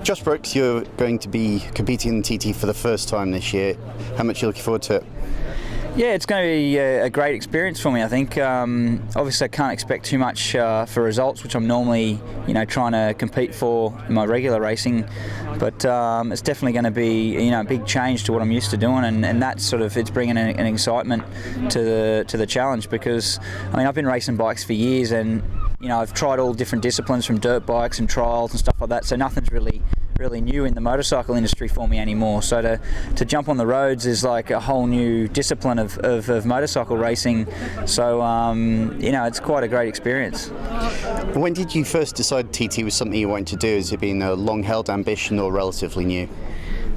Josh Brooks, you're going to be competing in TT for the first time this year. How much are you looking forward to it? Yeah, it's going to be a great experience for me, I think. Obviously, I can't expect too much for results, which I'm normally, trying to compete for in my regular racing. But it's definitely going to be, a big change to what I'm used to doing, and that's sort of, it's bringing an excitement to the challenge, because I've been racing bikes for years, and I've tried all different disciplines, from dirt bikes and trials and stuff like that. So nothing's really new in the motorcycle industry for me anymore. So to jump on the roads is like a whole new discipline of motorcycle racing. So it's quite a great experience. When did you first decide TT was something you wanted to do? Has it been a long-held ambition or relatively new?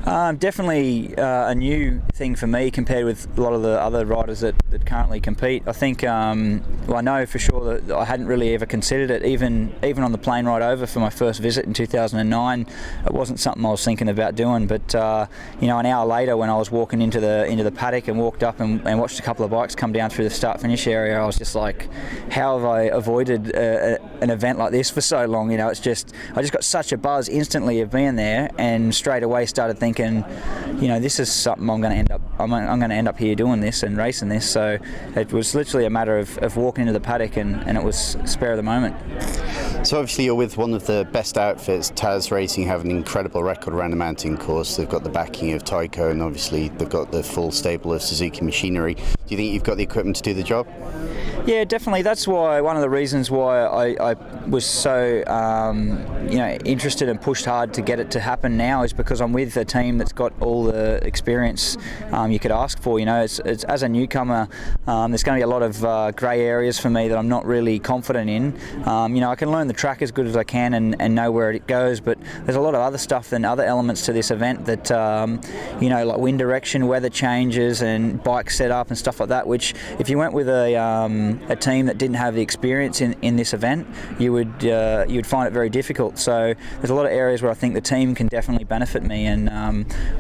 Definitely a new thing for me compared with a lot of the other riders that currently compete. I think, I know for sure that I hadn't really ever considered it, even on the plane ride over for my first visit in 2009. It wasn't something I was thinking about doing, but an hour later, when I was walking into the paddock and walked up and watched a couple of bikes come down through the start-finish area, I was just like, how have I avoided an event like this for so long? I just got such a buzz instantly of being there, and straight away started thinking, this is something I'm going to end up here doing this and racing this. So it was literally a matter of walking into the paddock, and it was spare of the moment. So obviously you're with one of the best outfits. Taz Racing have an incredible record around the mountain course. They've got the backing of Tyco, and obviously they've got the full stable of Suzuki machinery. Do you think you've got the equipment to do the job? Yeah, definitely. That's why one of the reasons why I was so interested and pushed hard to get it to happen now is because I'm with a team that's got all the experience you could ask for. It's as a newcomer, there's going to be a lot of grey areas for me that I'm not really confident in. I can learn the track as good as I can and know where it goes, but there's a lot of other stuff and other elements to this event that like wind direction, weather changes, and bike setup and stuff like that. Which, if you went with a team that didn't have the experience in this event, you'd find it very difficult. So there's a lot of areas where I think the team can definitely benefit me, and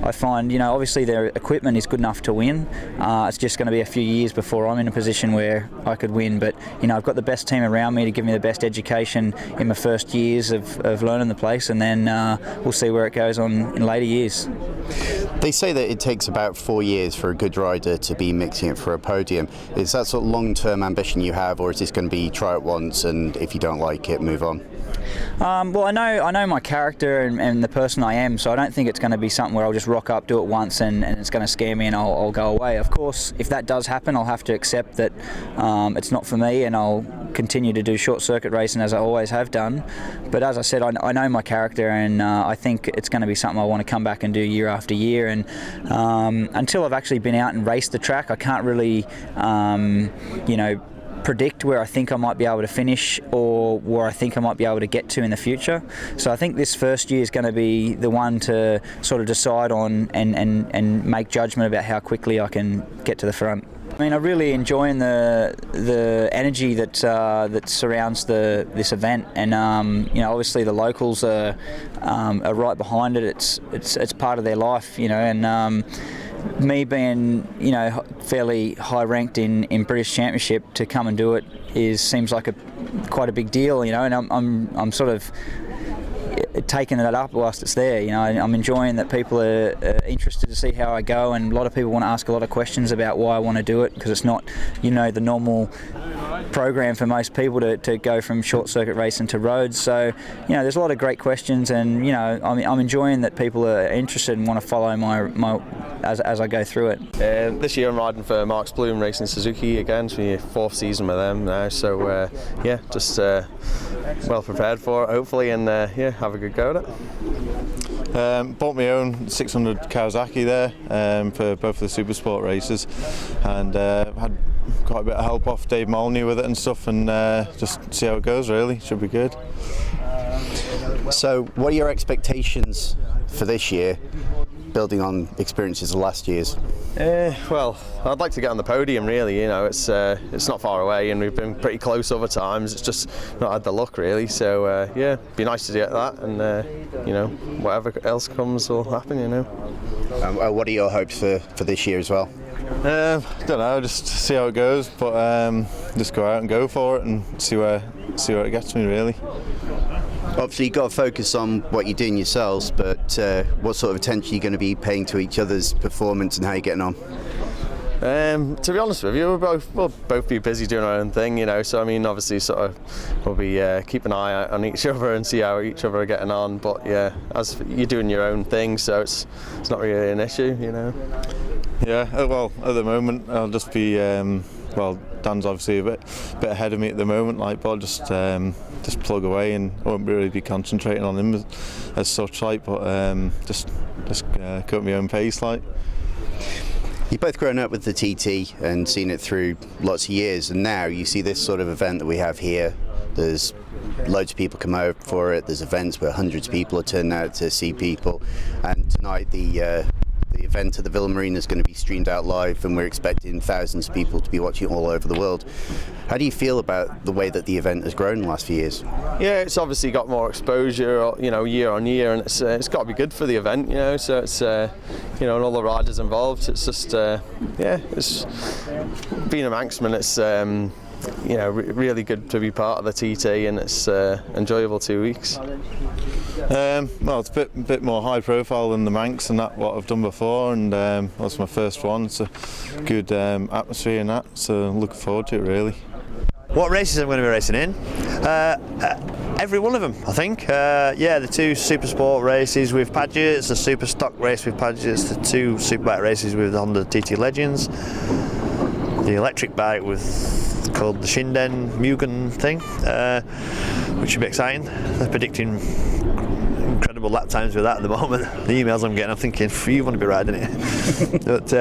I find obviously their equipment is good enough to win. It's just going to be a few years before I'm in a position where I could win, but I've got the best team around me to give me the best education in my first years of learning the place, and then we'll see where it goes on in later years. They say that it takes about 4 years for a good rider to be mixing it for a podium. Is that sort of long-term ambition you have, or is this going to be try it once and if you don't like it, move on? Well, I know my character and the person I am, so I don't think it's going to be something where I'll just rock up, do it once, and it's going to scare me and I'll go away. Of course, if that does happen, I'll have to accept that it's not for me, and I'll continue to do short circuit racing as I always have done. But as I said, I know my character, and I think it's going to be something I want to come back and do year after year. And until I've actually been out and raced the track, I can't really, predict where I think I might be able to finish or where I think I might be able to get to in the future. So I think this first year is going to be the one to sort of decide on and make judgment about how quickly I can get to the front. I mean, I'm really enjoying the energy that surrounds this event, and obviously the locals are right behind it. It's part of their life, and me being fairly high ranked in British Championship, to come and do it seems like quite a big deal, and I'm sort of taking that up whilst it's there. I'm enjoying that people are interested to see how I go, and a lot of people want to ask a lot of questions about why I want to do it, because it's not the normal program for most people to go from short circuit racing to roads. So there's a lot of great questions, and I'm enjoying that people are interested and want to follow my as I go through it. This year I'm riding for Marks Bloom Racing Suzuki again. It's my 4th season with them now, so just well prepared for it hopefully, and have a good go at it. Bought my own 600 Kawasaki there for both the Super Sport races, and had quite a bit of help off Dave Molyneux with it and stuff, and just see how it goes. Really, should be good. So what are your expectations for this year, building on experiences of last year's? Well, I'd like to get on the podium really. It's not far away, and we've been pretty close other times. It's just not had the luck really, so be nice to get that, and whatever else comes will happen. What are your hopes for this year as well? Don't know, just see how it goes, but just go out and go for it and see where it gets me really. Obviously you've got to focus on what you're doing yourselves, but what sort of attention are you going to be paying to each other's performance and how you're getting on? To be honest with you, we'll both be busy doing our own thing, so I mean obviously sort of we'll be keep an eye out on each other and see how each other are getting on, but as you're doing your own thing, so it's not really an issue. Yeah, well, at the moment I'll just be Dan's obviously a bit ahead of me at the moment, but I'll just plug away and won't really be concentrating on him as such, but just go at my own pace, You've both grown up with the TT and seen it through lots of years, and now you see this sort of event that we have here. There's loads of people come over for it. There's events where hundreds of people are turning out to see people, and tonight the event at the Villa Marina is going to be streamed out live, and we're expecting thousands of people to be watching all over the world. How do you feel about the way that the event has grown in the last few years? Yeah, it's obviously got more exposure, year on year, and it's got to be good for the event, so it's and all the riders involved. It's just it's being a Manxman. It's really good to be part of the TT, and it's enjoyable 2 weeks. Well, it's a bit more high profile than the Manx and that what I've done before, and that's my first one. It's a good atmosphere and that, so I'm looking forward to it really. What races I'm going to be racing in? Every one of them, I think. The 2 Super Sport races with Padgett's, the Super Stock race with Padgett's, the 2 Superbike races with Honda TT Legends, the electric bike with called the Shinden Mugen thing, which should be exciting. They're predicting incredible lap times with that at the moment. The emails I'm getting, I'm thinking, you want to be riding it. But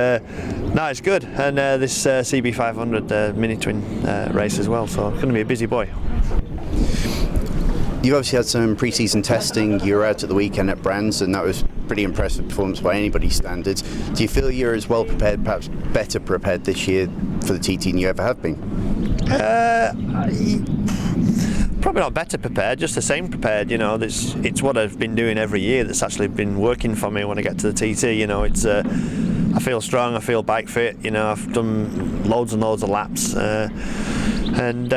no, it's good. And this CB500 mini twin race as well, so it's going to be a busy boy. You obviously had some pre-season testing. You were out at the weekend at Brands, and that was pretty impressive performance by anybody's standards. Do you feel you're as well prepared, perhaps better prepared this year for the TT than you ever have been? Probably not better prepared, just the same prepared. You know, it's what I've been doing every year that's actually been working for me when I get to the TT. You know, it's I feel strong, I feel bike fit. You know, I've done loads and loads of laps. And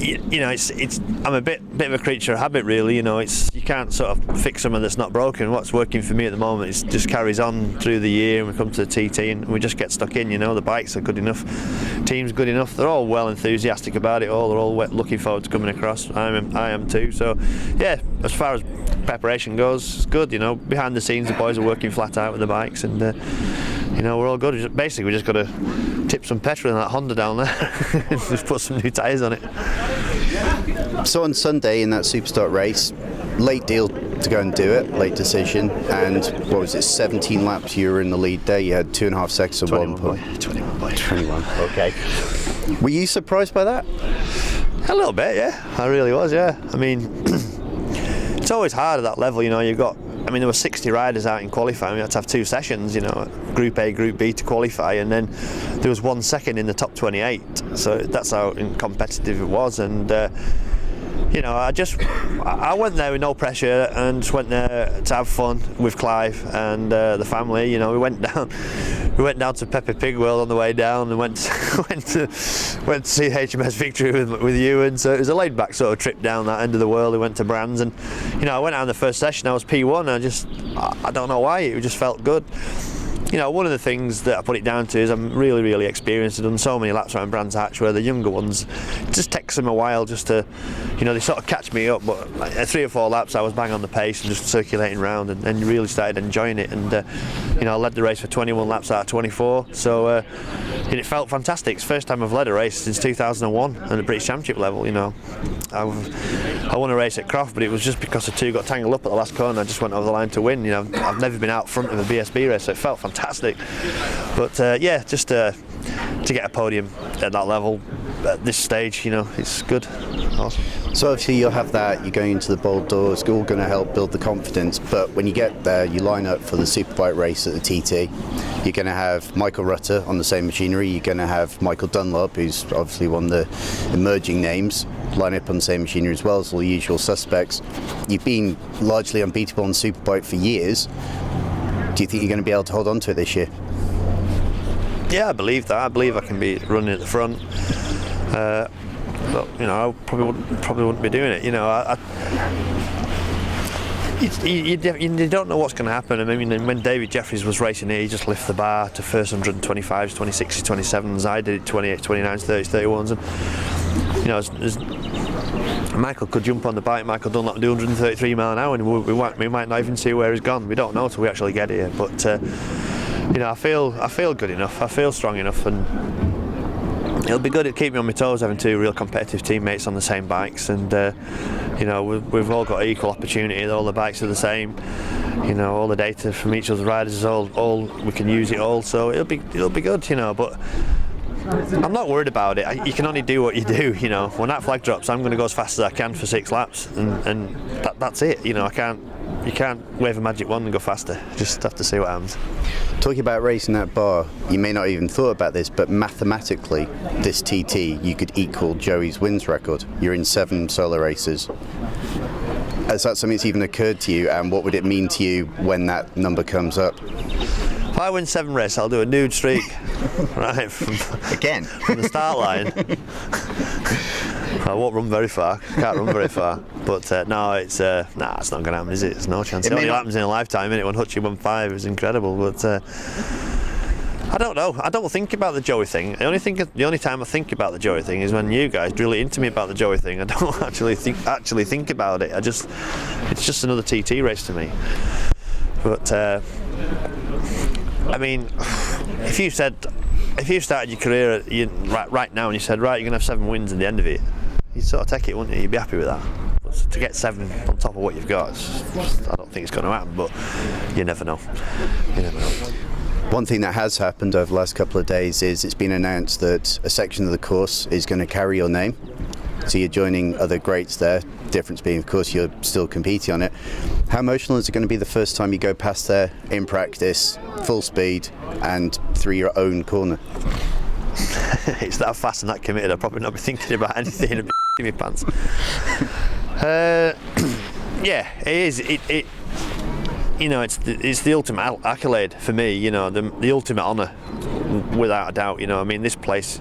you know, it's I'm a bit of a creature of habit, really. You know, you can't sort of fix something that's not broken. What's working for me at the moment is just carries on through the year, and we come to the TT and we just get stuck in. You know, the bikes are good enough, team's good enough. They're all well enthusiastic about it. They're all looking forward to coming across. I am too. So yeah, as far as preparation goes, it's good. You know, behind the scenes, the boys are working flat out with the bikes, and you know, we're all good. Basically, we just got to tip some petrol in that Honda down there and just put some new tyres on it. So on Sunday in that Superstock race, late deal to go and do it, late decision, and what was it, 17 laps you were in the lead there, you had 2.5 seconds of 1 point. 21, okay. Were you surprised by that? A little bit, yeah. I really was, yeah. I mean, it's always hard at that level, you know. There were 60 riders out in qualifying. We had to have 2 sessions, you know, Group A, Group B to qualify, and then there was 1 second in the top 28. So that's how competitive it was. And you know, I went there with no pressure and just went there to have fun with Clive and the family. You know, we went down to Peppa Pig World on the way down, and went to see HMS Victory with Ewan. So it was a laid back sort of trip down that end of the world. We went to Brands, and you know, I went out in the first session. I was P1. I don't know why, it just felt good. You know, one of the things that I put it down to is I'm really, really experienced. I've done so many laps around Brands Hatch, where the younger ones, it just takes them a while just to, you know, they sort of catch me up. But at 3 or 4 laps, I was bang on the pace and just circulating around, and really started enjoying it. And you know, I led the race for 21 laps out of 24. So and it felt fantastic. It's the first time I've led a race since 2001 at the British Championship level. You know, I won a race at Croft, but it was just because the 2 got tangled up at the last corner. I just went over the line to win. You know, I've never been out front of a BSB race, so it felt fantastic. But yeah, just to get a podium at that level at this stage, you know, it's good. Awesome. So obviously you'll have that, you're going into the bold doors, it's all going to help build the confidence, but when you get there, you line up for the Superbike race at the TT, you're going to have Michael Rutter on the same machinery, you're going to have Michael Dunlop, who's obviously one of the emerging names, line up on the same machinery as well as all the usual suspects. You've been largely unbeatable on Superbike for years. Do you think you're going to be able to hold on to it this year? Yeah, I believe that. I believe I can be running at the front. But you know, I probably wouldn't be doing it. You know, you don't know what's going to happen. I mean, when David Jeffries was racing here, he just lifted the bar to first 125s, 26s, 27s. I did it 28, 29s, 30s, 31s, and you know, Michael could jump on the bike. Michael Dunlop do 133 mile an hour, and we might not even see where he's gone. We don't know till we actually get here. But you know, I feel good enough. I feel strong enough, and it'll be good. It'll keep me on my toes having 2 real competitive teammates on the same bikes, and you know, we've all got equal opportunity. All the bikes are the same. You know, all the data from each of the riders is all we can use it all. So it'll be good. You know, but I'm not worried about it. You can only do what you do. You know, when that flag drops, I'm going to go as fast as I can for 6 laps, and that's it. You know, you can't wave a magic wand and go faster. Just have to see what happens. Talking about racing that bar, you may not even thought about this, but mathematically, this TT, you could equal Joey's wins record. You're in 7 solo races. Has that something that's even occurred to you, and what would it mean to you when that number comes up? If I win 7 races, I'll do a nude streak, right? From the start line. I won't run very far. Can't run very far. But no, it's not going to happen, is it? There's no chance. It only happens in a lifetime, innit? When Hutchie won 5, it was incredible. But I don't know. I don't think about the Joey thing. The only time I think about the Joey thing is when you guys drill it into me about the Joey thing. I don't actually think about it. It's just another TT race to me. But I mean, if you said if you started your career right now and you said, right, you're going to have 7 wins at the end of it, you'd sort of take it, wouldn't you? You'd be happy with that. But to get 7 on top of what you've got, I don't think it's going to happen, but you never know. You never know. One thing that has happened over the last couple of days is it's been announced that a section of the course is going to carry your name. So you're joining other greats there. Difference being, of course, you're still competing on it. How emotional is it going to be the first time you go past there in practice, full speed, and through your own corner? It's that fast and that committed. I'll probably not be thinking about anything in my pants. Yeah, it is. It you know, it's the ultimate accolade for me. You know, the ultimate honour, without a doubt. You know, I mean, this place,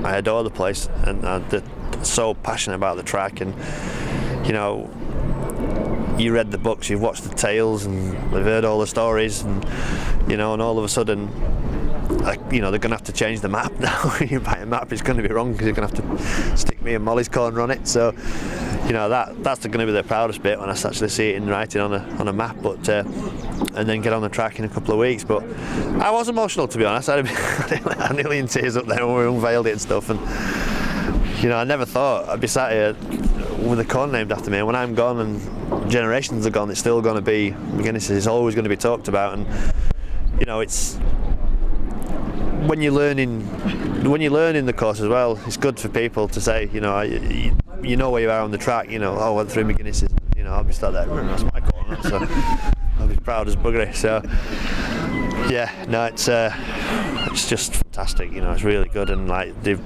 I adore the place, and they're so passionate about the track. And you know, you read the books, you've watched the tales, and they've heard all the stories, and you know, and all of a sudden, you know, they're going to have to change the map now. You buy a map, it's going to be wrong because you're going to have to stick me and Molly's corner on it. So, you know, that's going to be the proudest bit when I actually see it in writing on a map. But and then get on the track in a couple of weeks. But I was emotional, to be honest. I had nearly in tears up there when we unveiled it and stuff. And you know, I never thought I'd be sat here with a corner named after me. And when I'm gone and generations are gone, it's still going to be McGuinness. It's always going to be talked about. And you know, it's when you're learning the course as well, it's good for people to say, you know, you know where you are on the track. You know, I went through McGuinness. You know, I'll be sat there. That's my corner. So I'll be proud as buggery. So yeah, no, it's just fantastic. You know, it's really good, and like they've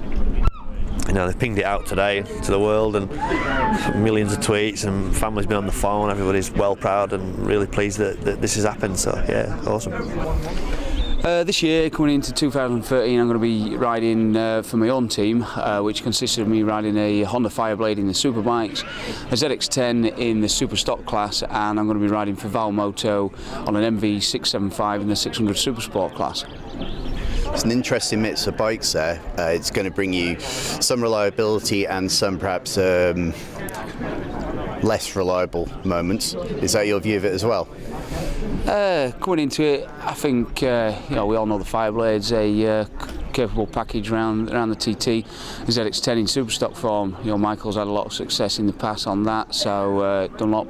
pinged it out today to the world, and millions of tweets, and families been on the phone. Everybody's well proud and really pleased that this has happened. So yeah, awesome. This year, coming into 2013, I'm going to be riding for my own team, which consists of me riding a Honda Fireblade in the Superbikes, a ZX10 in the Super Stock class, and I'm going to be riding for Valmoto on an MV675 in the 600 Super Sport class. It's an interesting mix of bikes there. It's going to bring you some reliability and some perhaps less reliable moments. Is that your view of it as well? Coming into it, I think you know, we all know the Fireblade's a capable package around the TT. The ZX10 in Superstock form, you know, Michael's had a lot of success in the past on that, so Dunlop.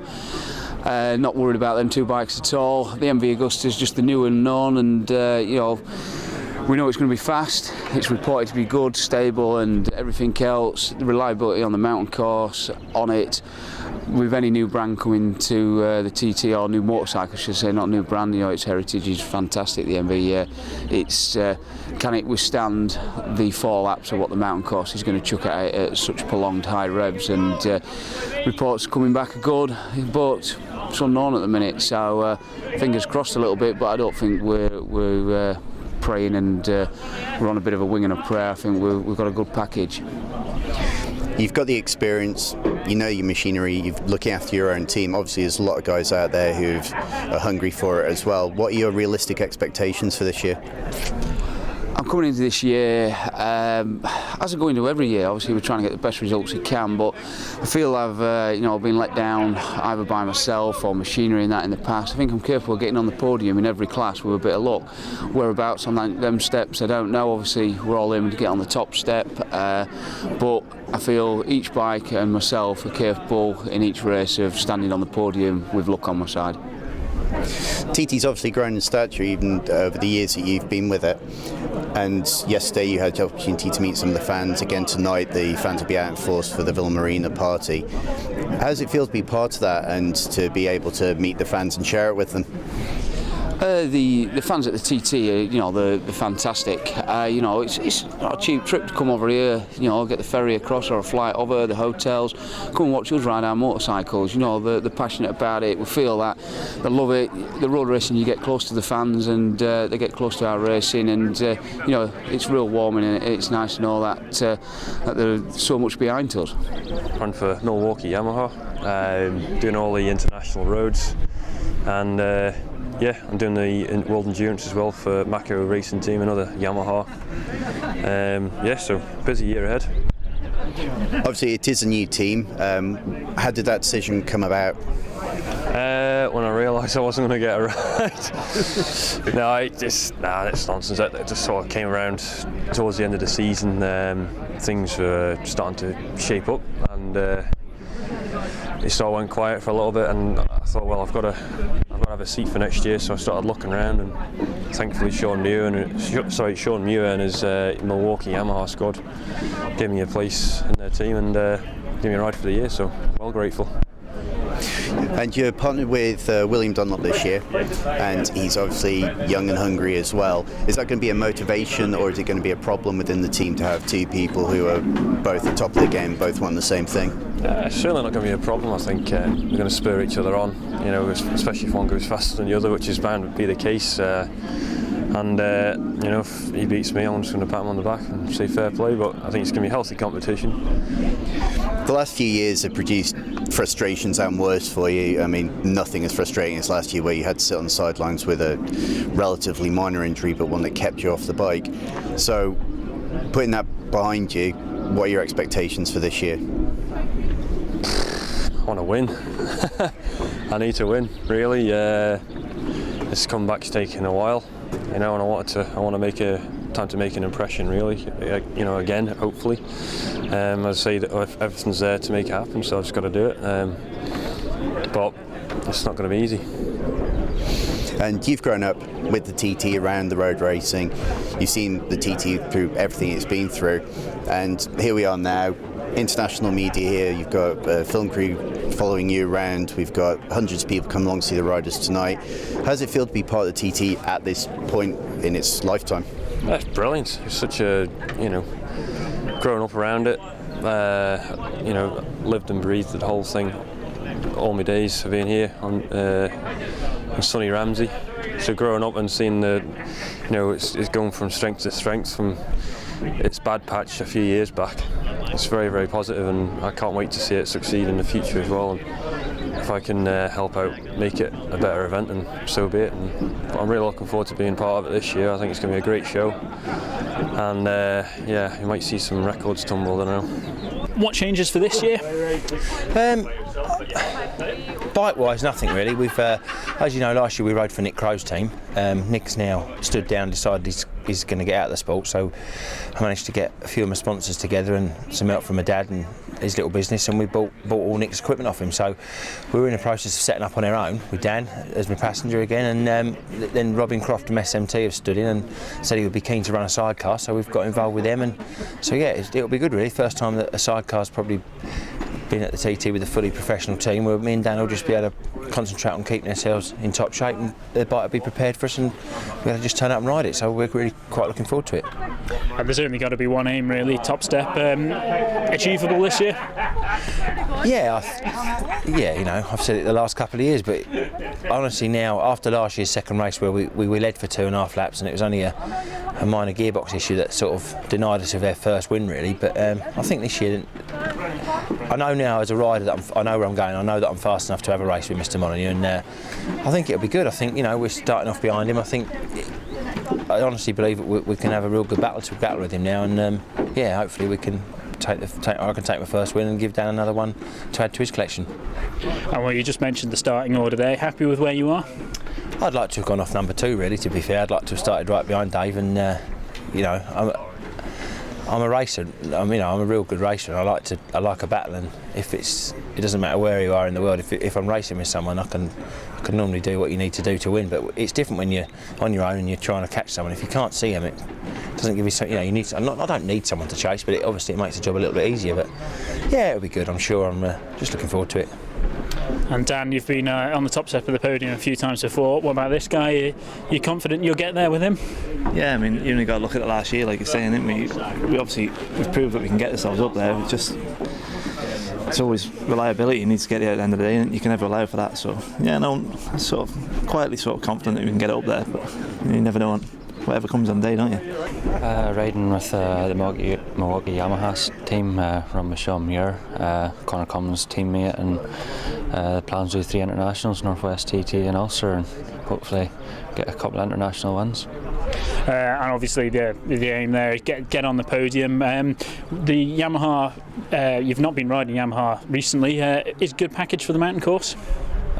Not worried about them two bikes at all. The MV Augusta is just the new unknown, and you know, we know it's going to be fast. It's reported to be good, stable, and everything else. The reliability on the mountain course on it. With any new brand coming to the TT, or new motorcycle, I should say, not new brand, you know, its heritage is fantastic. The MV, can it withstand the 4 laps of what the mountain course is going to chuck at it at such prolonged high revs? And reports coming back are good, but it's unknown at the minute. So fingers crossed a little bit, but I don't think we're praying and we're on a bit of a wing and a prayer. I think we've got a good package. You've got the experience, you know your machinery, you're looking after your own team. Obviously there's a lot of guys out there who are hungry for it as well. What are your realistic expectations for this year? I'm coming into this year, as I go into every year, obviously we're trying to get the best results we can, but I feel I've you know, been let down either by myself or machinery in the past. I think I'm capable of getting on the podium in every class with a bit of luck. Whereabouts on them steps, I don't know. Obviously we're all aiming to get on the top step, but I feel each bike and myself are capable in each race of standing on the podium with luck on my side. TT's obviously grown in stature even over the years that you've been with it, and yesterday you had the opportunity to meet some of the fans. Again tonight the fans will be out in force for the Villa Marina party. How does it feel to be part of that and to be able to meet the fans and share it with them? The fans at the TT, you know, they're fantastic. You know, it's not a cheap trip to come over here. You know, get the ferry across or a flight over, the hotels, come and watch us ride our motorcycles. You know, they're passionate about it. We feel that they love it. The road racing, you get close to the fans, and they get close to our racing, and you know, it's real warming, and it's nice to know that that there's so much behind us. Run for Milwaukee Yamaha, doing all the international roads, and. Yeah, I'm doing the World Endurance as well for Mako Racing Team, another Yamaha. Yeah, so busy year ahead. Obviously it is a new team. How did that decision come about? When I realised realise I wasn't going to get it right. No, it's nonsense. It just sort of came around towards the end of the season. Things were starting to shape up, and it sort of went quiet for a little bit. And I thought, well, I've got to have a seat for next year. So I started looking around, and thankfully Sean Muir and his Milwaukee Yamaha squad gave me a place in their team and gave me a ride for the year. So well grateful. And you're partnered with William Dunlop this year, and he's obviously young and hungry as well. Is that going to be a motivation, or is it going to be a problem within the team to have two people who are both at the top of the game, both want the same thing? It's certainly not going to be a problem. I think we're going to spur each other on, especially if one goes faster than the other, which is bound to be the case. If he beats me, I'm just going to pat him on the back and say fair play, but I think it's going to be healthy competition. The last few years have produced frustrations and worse for you. I mean, nothing as frustrating as last year, where you had to sit on the sidelines with a relatively minor injury, but one that kept you off the bike. So, putting that behind you, what are your expectations for this year? I want to win. I need to win, really. This comeback's taken a while, and I want to make an impression, really. Again, hopefully. As I say, that everything's there to make it happen, so I've just got to do it. But it's not going to be easy. And you've grown up with the TT around the road racing. You've seen the TT through everything it's been through, and here we are now. International media here. You've got a film crew following you around. We've got hundreds of people come along to see the riders tonight. How does it feel to be part of the TT at this point in its lifetime? That's brilliant. It's such a, growing up around it, lived and breathed the whole thing all my days of being here on sunny Ramsey. So growing up and seeing it's going from strength to strength from its bad patch a few years back. It's very, very positive, and I can't wait to see it succeed in the future as well. And if I can help out make it a better event, then so be it. And I'm really looking forward to being part of it this year. I think it's going to be a great show, and you might see some records tumble, I don't know. What changes for this year? Bike-wise, nothing really. We've, as you know, last year we rode for Nick Crow's team. Nick's now stood down, decided he's going to get out of the sport, so I managed to get a few of my sponsors together and some help from my dad and his little business, and we bought all Nick's equipment off him. So we were in the process of setting up on our own with Dan as my passenger again, and then Robin Croft from SMT have stood in and said he would be keen to run a sidecar, so we've got involved with them, and so yeah, it'll be good really. First time that a sidecar's probably been at the TT with a fully professional team, where me and Dan will just be able to concentrate on keeping ourselves in top shape, and the bike will be prepared for us, and we're going to just turn up and ride it. So we're really quite looking forward to it. There's only got to be one aim really, top step. Achievable this year? Yeah, I've said it the last couple of years, but honestly now, after last year's second race where we led for 2.5 laps, and it was only a minor gearbox issue that sort of denied us of our first win really, but I think this year, I know now as a rider that I know where I'm going. I know that I'm fast enough to have a race with Mr. Molyneux, and I think it'll be good. I think we're starting off behind him. I honestly believe that we can have a real good battle with him now, and hopefully we can I can take my first win and give Dan another one to add to his collection. And well, you just mentioned the starting order there. Happy with where you are? I'd like to have gone off number 2 really. To be fair, I'd like to have started right behind Dave, and I'm a racer. I'm a real good racer. I like a battle, and it doesn't matter where you are in the world. If I'm racing with someone, I can normally do what you need to do to win. But it's different when you're on your own and you're trying to catch someone. If you can't see them, it doesn't give you. You need. I don't need someone to chase, but it makes the job a little bit easier. But yeah, it'll be good. I'm sure. I'm just looking forward to it. And Dan, you've been on the top step of the podium a few times before. What about this guy? Are you confident you'll get there with him? Yeah, I mean, you only got to look at it last year, like you're saying, didn't we? We've proved that we can get ourselves up there. It's always reliability. You need to get it at the end of the day, and you can never allow for that. So yeah, no, I'm sort of quietly confident that we can get it up there, but you never know whatever comes on the day, don't you? Riding with the Milwaukee Yamaha team from Sean Muir, Connor Cummins' teammate, and plans to do 3 internationals, Northwest TT and Ulster, and hopefully get a couple of international wins. And obviously the aim there is get on the podium. The Yamaha, you've not been riding Yamaha recently. Is a good package for the mountain course?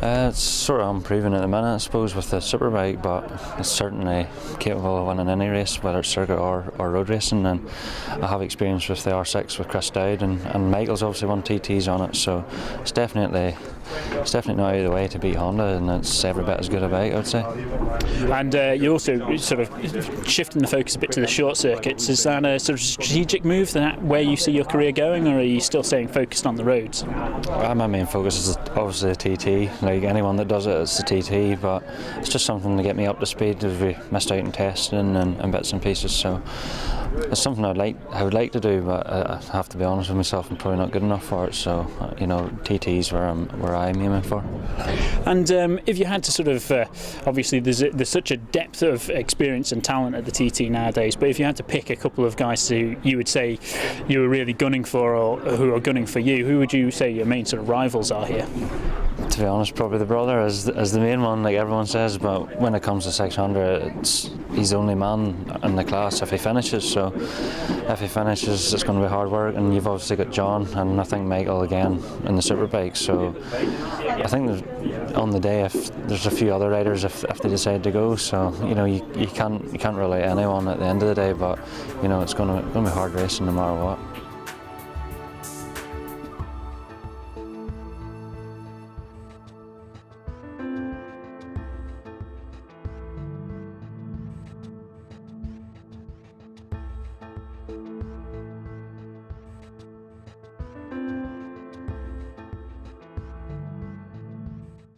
It's sort of improving at the minute, I suppose, with the superbike, but it's certainly capable of winning any race, whether it's circuit or road racing. And I have experience with the R6 with Chris Dowd, and Michael's obviously won TTs on it, so it's definitely not out of the way to beat Honda, and it's every bit as good a bike, I would say. And you're also sort of shifting the focus a bit to the short circuits. Is that a sort of strategic move, that where you see your career going, or are you still staying focused on the roads? My main focus is obviously the TT. Like anyone that does it, it's the TT, but it's just something to get me up to speed as we missed out in testing and bits and pieces. So it's something I would like to do, but I have to be honest with myself, I'm probably not good enough for it. So TT's where I'm aiming for. And if you had to sort of, obviously there's such a depth of experience and talent at the TT nowadays, but if you had to pick a couple of guys who you would say you were really gunning for, or who are gunning for you, who would you say your main sort of rivals are here? To be honest, probably the brother is the main one, like everyone says, but when it comes to 600, he's the only man in the class if he finishes, so if he finishes it's going to be hard work. And you've obviously got John and I think Michael again in the superbike, so I think on the day if there's a few other riders if they decide to go, so you can't rely on anyone at the end of the day, but it's going to be hard racing no matter what.